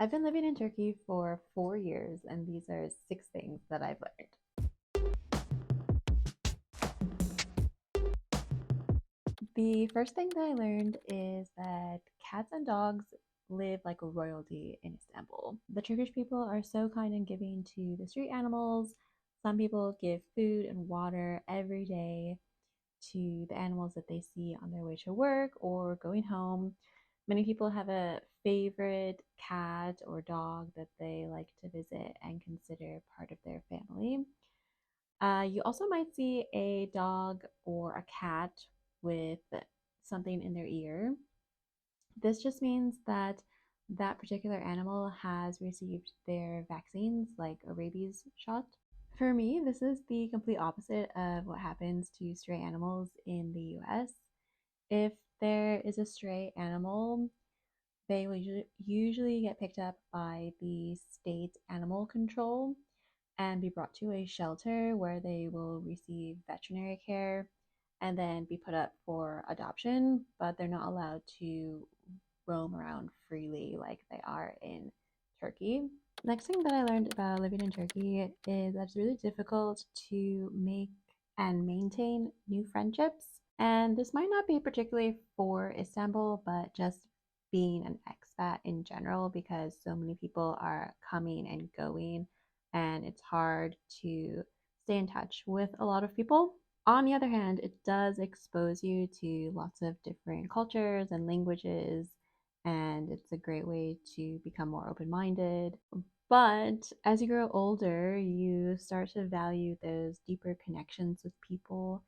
I've been living in Turkey for 4 years, and these are 6 things that I've learned. The first thing that I learned is that cats and dogs live like royalty in Istanbul. The Turkish people are so kind and giving to the street animals. Some people give food and water every day to the animals that they see on their way to work or going home. Many people have a favorite cat or dog that they like to visit and consider part of their family. You also might see a dog or a cat with something in their ear. This just means that that particular animal has received their vaccines, like a rabies shot. For me, this is the complete opposite of what happens to stray animals in the US. If there is a stray animal, they will usually get picked up by the state animal control and be brought to a shelter where they will receive veterinary care and then be put up for adoption, but they're not allowed to roam around freely like they are in Turkey. Next thing that I learned about living in Turkey is that it's really difficult to make and maintain new friendships. And this might not be particularly for Istanbul, but just being an expat in general, because so many people are coming and going, and it's hard to stay in touch with a lot of people. On the other hand, it does expose you to lots of different cultures and languages, and it's a great way to become more open minded. But as you grow older, you start to value those deeper connections with people,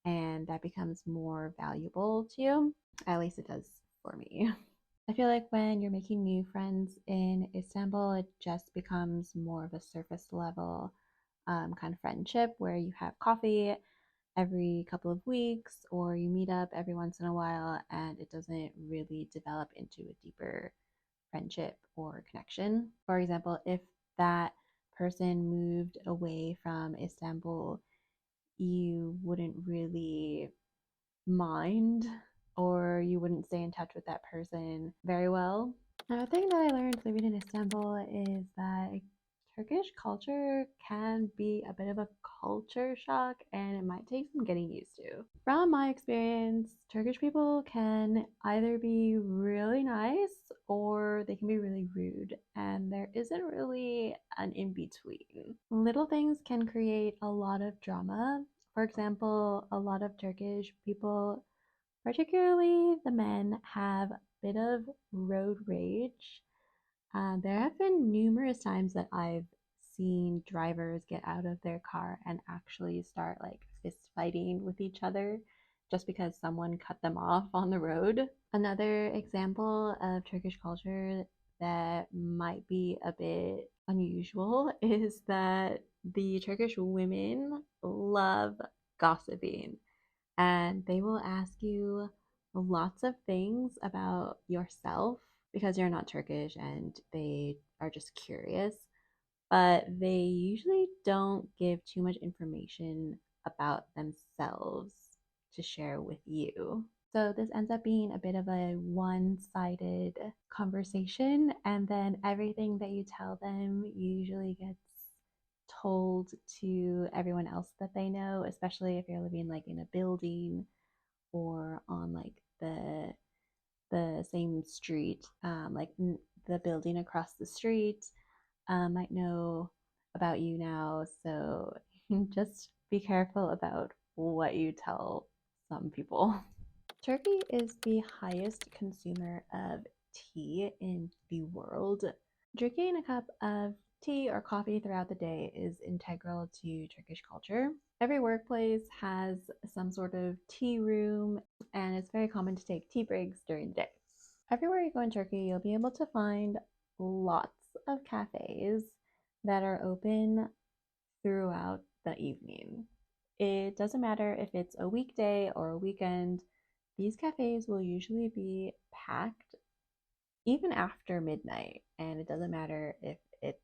and that becomes more valuable to you. At least it does for me. I feel like when you're making new friends in Istanbul, it just becomes more of a surface level kind of friendship where you have coffee every couple of weeks or you meet up every once in a while, and it doesn't really develop into a deeper friendship or connection. For example, if that person moved away from Istanbul, you wouldn't really mind, or you wouldn't stay in touch with that person very well. Another thing that I learned living in Istanbul is that Turkish culture can be a bit of a culture shock, and it might take some getting used to. From my experience, Turkish people can either be really nice or they can be really rude, and there isn't really an in between. Little things can create a lot of drama. For example, a lot of Turkish people, particularly the men, have a bit of road rage. There have been numerous times that I've seen drivers get out of their car and actually start like fist fighting with each other just because someone cut them off on the road. Another example of Turkish culture that might be a bit unusual is that the Turkish women love gossiping, and they will ask you lots of things about yourself because you're not Turkish and they are just curious, but they usually don't give too much information about themselves to share with you. So this ends up being a bit of a one-sided conversation, and then everything that you tell them usually gets told to everyone else that they know, especially if you're living like in a building or on like the same street. The building across the street might know about you now, so just be careful about what you tell some people. Turkey is the highest consumer of tea in the world. Drinking a cup of tea or coffee throughout the day is integral to Turkish culture. Every workplace has some sort of tea room, and it's very common to take tea breaks during the day. Everywhere you go in Turkey, you'll be able to find lots of cafes that are open throughout the evening. It doesn't matter if it's a weekday or a weekend, these cafes will usually be packed even after midnight. And it doesn't matter if it's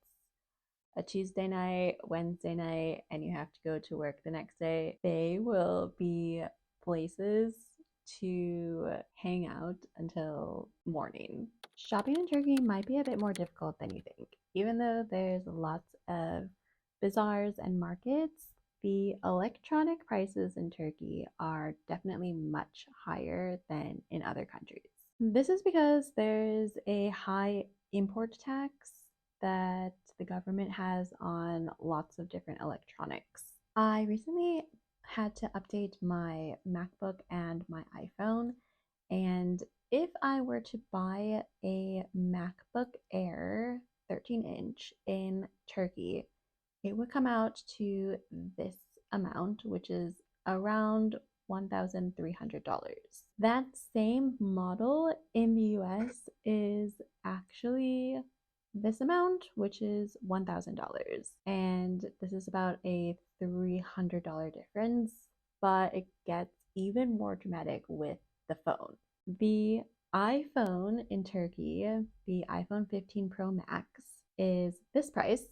a Tuesday night, Wednesday night, and you have to go to work the next day, they will be places to hang out until morning. Shopping in Turkey might be a bit more difficult than you think. Even though there's lots of bazaars and markets, the electronic prices in Turkey are definitely much higher than in other countries. This is because there's a high import tax that the government has on lots of different electronics. I recently had to update my MacBook and my iPhone, and if I were to buy a MacBook Air 13-inch in Turkey, it would come out to this amount, which is around $1,300. That same model in the US is actually this amount, which is $1,000. And this is about a $300 difference, but it gets even more dramatic with the phone. The iPhone in Turkey, the iPhone 15 Pro Max, is this price,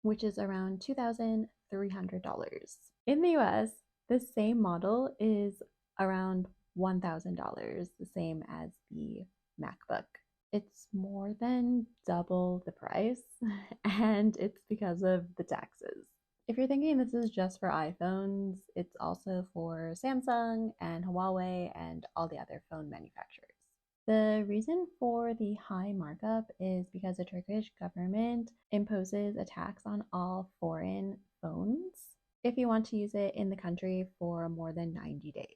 which is around $2,300. In the US, the same model is around $1,000, the same as the MacBook. It's more than double the price, and it's because of the taxes. If you're thinking this is just for iPhones, it's also for Samsung and Huawei and all the other phone manufacturers. The reason for the high markup is because the Turkish government imposes a tax on all foreign phones if you want to use it in the country for more than 90 days.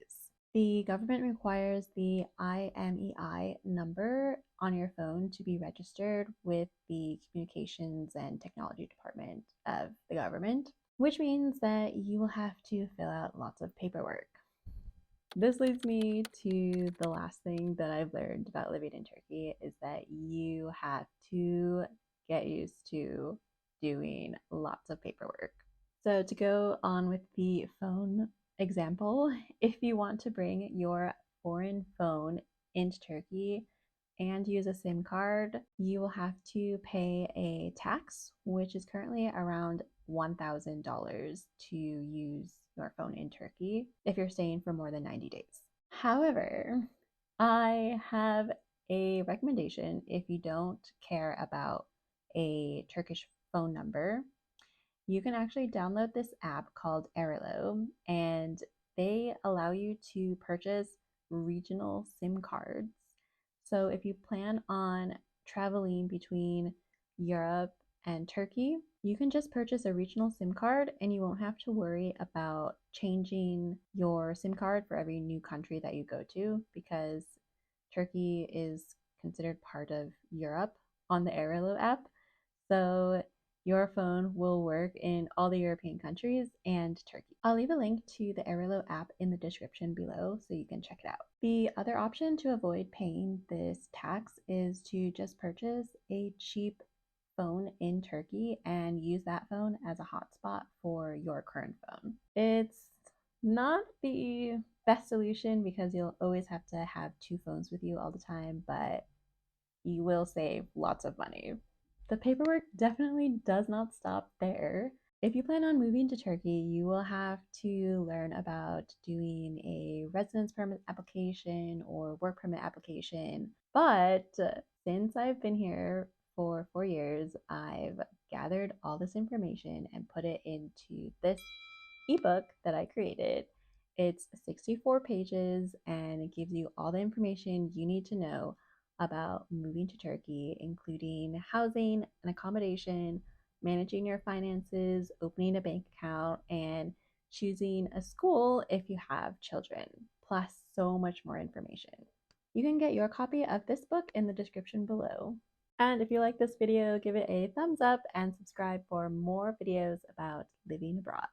The government requires the IMEI number on your phone to be registered with the Communications and Technology Department of the government, which means that you will have to fill out lots of paperwork. This leads me to the last thing that I've learned about living in Turkey is that you have to get used to doing lots of paperwork. So to go on with the phone example, if you want to bring your foreign phone into Turkey and use a SIM card, you will have to pay a tax, which is currently around $1,000 to use your phone in Turkey if you're staying for more than 90 days. However, I have a recommendation if you don't care about a Turkish phone number. You can actually download this app called Airalo, and they allow you to purchase regional SIM cards. So if you plan on traveling between Europe and Turkey, you can just purchase a regional SIM card and you won't have to worry about changing your SIM card for every new country that you go to because Turkey is considered part of Europe on the Airalo app. So your phone will work in all the European countries and Turkey. I'll leave a link to the Airalo app in the description below so you can check it out. The other option to avoid paying this tax is to just purchase a cheap phone in Turkey and use that phone as a hotspot for your current phone. It's not the best solution because you'll always have to have two phones with you all the time, but you will save lots of money. The paperwork definitely does not stop there. If you plan on moving to Turkey, you will have to learn about doing a residence permit application or work permit application. But since I've been here for 4 years, I've gathered all this information and put it into this ebook that I created. It's 64 pages and it gives you all the information you need to know about moving to Turkey, including housing and accommodation, managing your finances, opening a bank account, and choosing a school if you have children, plus so much more information. You can get your copy of this book in the description below. And if you like this video, give it a thumbs up and subscribe for more videos about living abroad.